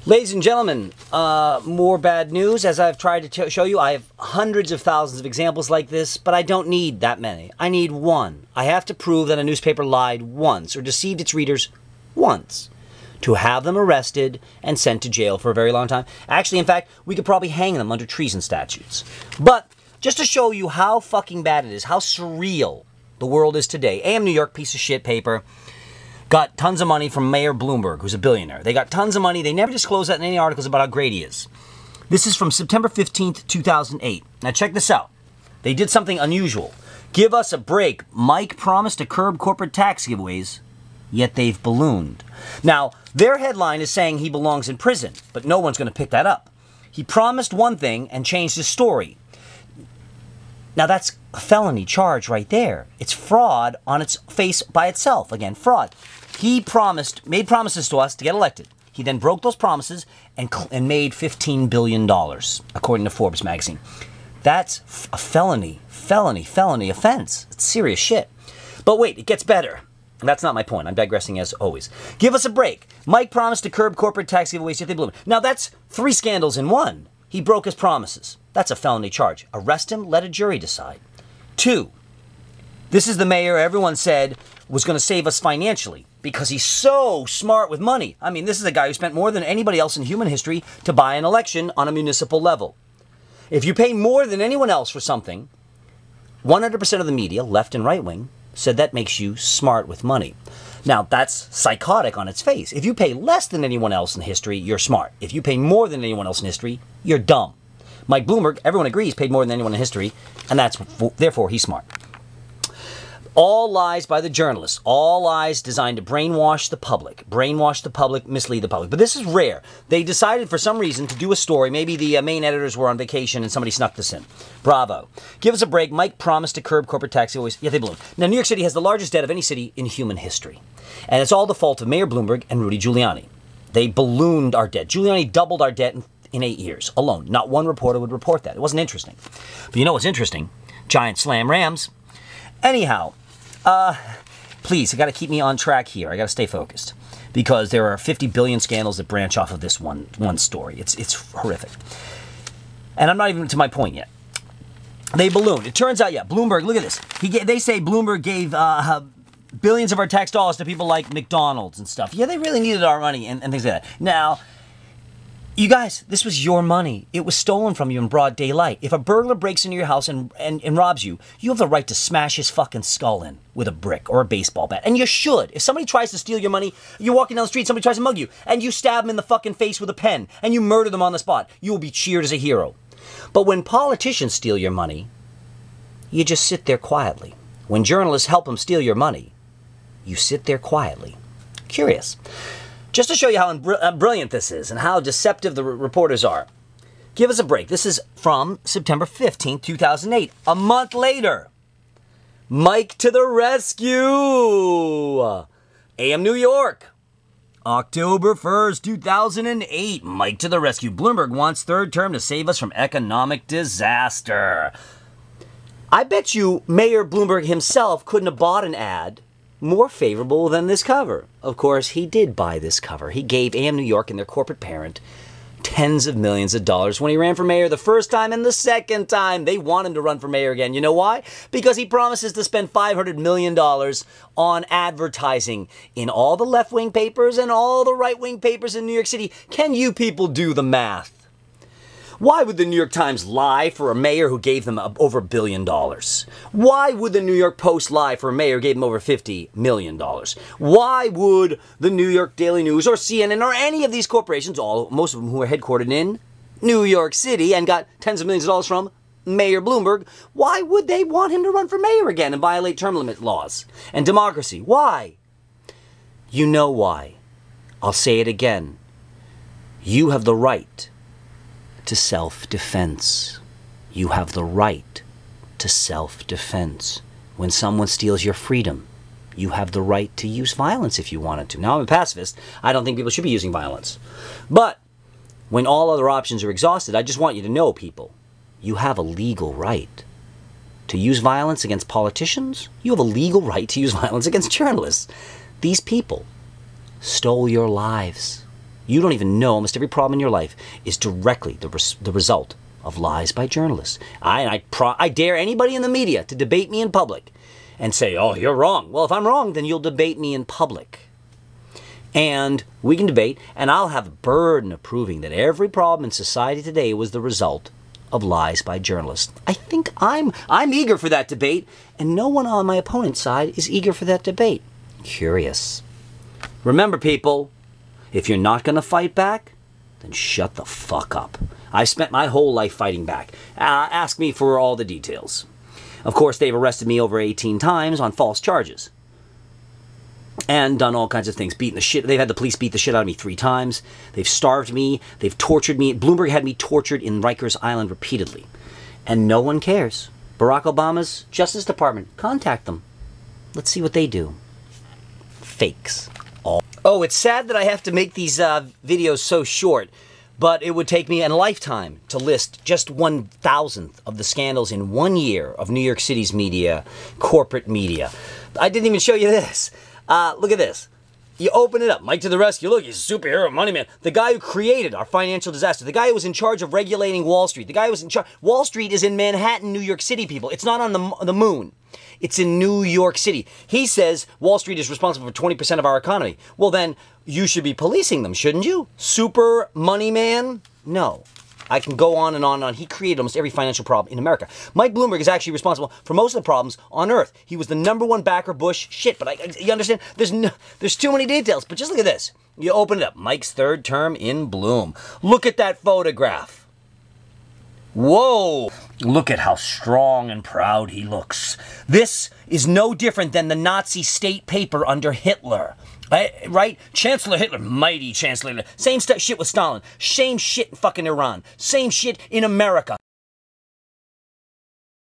Ladies and gentlemen, more bad news. As I've tried to show you, I have hundreds of thousands of examples like this, but I don't need that many. I need one. I have to prove that a newspaper lied once or deceived its readers once to have them arrested and sent to jail for a very long time. Actually, in fact, we could probably hang them under treason statutes. But just to show you how fucking bad it is, how surreal the world is today, AM New York, piece of shit paper, got tons of money from Mayor Bloomberg, who's a billionaire. They got tons of money. They never disclose that in any articles about how great he is. This is from September 15th, 2008. Now check this out. They did something unusual. Give us a break. Mike promised to curb corporate tax giveaways, yet they've ballooned. Now, their headline is saying he belongs in prison, but no one's going to pick that up. He promised one thing and changed his story. Now that's a felony charge right there. It's fraud on its face by itself. Again, fraud. He made promises to us to get elected. He then broke those promises and made $15 billion, according to Forbes magazine. That's a felony offense. It's serious shit. But wait, it gets better. And that's not my point. I'm digressing as always. Give us a break. Mike promised to curb corporate tax giveaways, yet they blew. Now that's 3 scandals in one. He broke his promises. That's a felony charge. Arrest him, let a jury decide. 2, this is the mayor everyone said was going to save us financially because he's so smart with money. I mean, this is a guy who spent more than anybody else in human history to buy an election on a municipal level. If you pay more than anyone else for something, 100% of the media, left and right wing, said that makes you smart with money. Now, that's psychotic on its face. If you pay less than anyone else in history, you're smart. If you pay more than anyone else in history, you're dumb. Mike Bloomberg, everyone agrees, paid more than anyone in history, and therefore he's smart. All lies by the journalists. All lies designed to brainwash the public, mislead the public. But this is rare. They decided for some reason to do a story. Maybe the main editors were on vacation and somebody snuck this in. Bravo. Give us a break. Mike promised to curb corporate tax giveaways. Yeah, they blew. Now, New York City has the largest debt of any city in human history. And it's all the fault of Mayor Bloomberg and Rudy Giuliani. They ballooned our debt. Giuliani doubled our debt in 8 years alone. Not one reporter would report that. It wasn't interesting. But you know what's interesting? Giant slam Rams. Anyhow, please, you got to keep me on track here. I got to stay focused because there are 50 billion scandals that branch off of this one story. It's horrific. And I'm not even to my point yet. They ballooned. It turns out, yeah, Bloomberg, look at this. They say Bloomberg gave billions of our tax dollars to people like McDonald's and stuff. Yeah, they really needed our money and things like that. Now, you guys, this was your money. It was stolen from you in broad daylight. If a burglar breaks into your house and robs you, you have the right to smash his fucking skull in with a brick or a baseball bat. And you should. If somebody tries to steal your money, you're walking down the street, somebody tries to mug you, and you stab him in the fucking face with a pen, and you murder them on the spot, you will be cheered as a hero. But when politicians steal your money, you just sit there quietly. When journalists help them steal your money, you sit there quietly. Curious. Just to show you how brilliant this is and how deceptive the reporters are. Give us a break. This is from September 15th, 2008. A month later. Mike to the rescue. AM New York. October 1st, 2008. Mike to the rescue. Bloomberg wants third term to save us from economic disaster. I bet you Mayor Bloomberg himself couldn't have bought an ad more favorable than this cover. Of course, he did buy this cover. He gave AM New York and their corporate parent tens of millions of dollars when he ran for mayor the first time and the second time. They want him to run for mayor again. You know why? Because he promises to spend $500 million on advertising in all the left-wing papers and all the right-wing papers in New York City. Can you people do the math? Why would the New York Times lie for a mayor who gave them over $1 billion? Why would the New York Post lie for a mayor who gave them over $50 million? Why would the New York Daily News or CNN or any of these corporations, most of them who are headquartered in New York City and got tens of millions of dollars from Mayor Bloomberg, why would they want him to run for mayor again and violate term limit laws and democracy? Why? You know why. I'll say it again. You have the right to self-defense. You have the right to self-defense. When someone steals your freedom, you have the right to use violence if you wanted to. Now, I'm a pacifist. I don't think people should be using violence. But when all other options are exhausted, I just want you to know, people, you have a legal right to use violence against politicians. You have a legal right to use violence against journalists. These people stole your lives. You don't even know almost every problem in your life is directly the result of lies by journalists. I dare anybody in the media to debate me in public and say, oh, you're wrong. Well, if I'm wrong, then you'll debate me in public. And we can debate, and I'll have a burden of proving that every problem in society today was the result of lies by journalists. I think I'm eager for that debate, and no one on my opponent's side is eager for that debate. Curious. Remember, people, if you're not going to fight back, then shut the fuck up. I've spent my whole life fighting back. Ask me for all the details. Of course, they've arrested me over 18 times on false charges. And done all kinds of things. They've had the police beat the shit out of me 3 times. They've starved me. They've tortured me. Bloomberg had me tortured in Rikers Island repeatedly. And no one cares. Barack Obama's Justice Department, contact them. Let's see what they do. Fakes. Oh, it's sad that I have to make these videos so short, but it would take me a lifetime to list just 1,000th of the scandals in 1 year of New York City's media, corporate media. I didn't even show you this. Look at this. You open it up. Mike to the rescue. Look, he's a superhero money man. The guy who created our financial disaster. The guy who was in charge of regulating Wall Street. The guy who was in charge. Wall Street is in Manhattan, New York City, people. It's not on the moon. It's in New York City. He says Wall Street is responsible for 20% of our economy. Well, then you should be policing them, shouldn't you? Super money man? No. I can go on and on and on. He created almost every financial problem in America. Mike Bloomberg is actually responsible for most of the problems on Earth. He was the #1 backer Bush. Shit, but you understand? There's too many details. But just look at this. You open it up. Mike's 3rd term in bloom. Look at that photograph. Whoa! Look at how strong and proud he looks. This is no different than the Nazi state paper under Hitler. Right? Chancellor Hitler, mighty Chancellor Hitler. Same shit with Stalin. Same shit in fucking Iran. Same shit in America.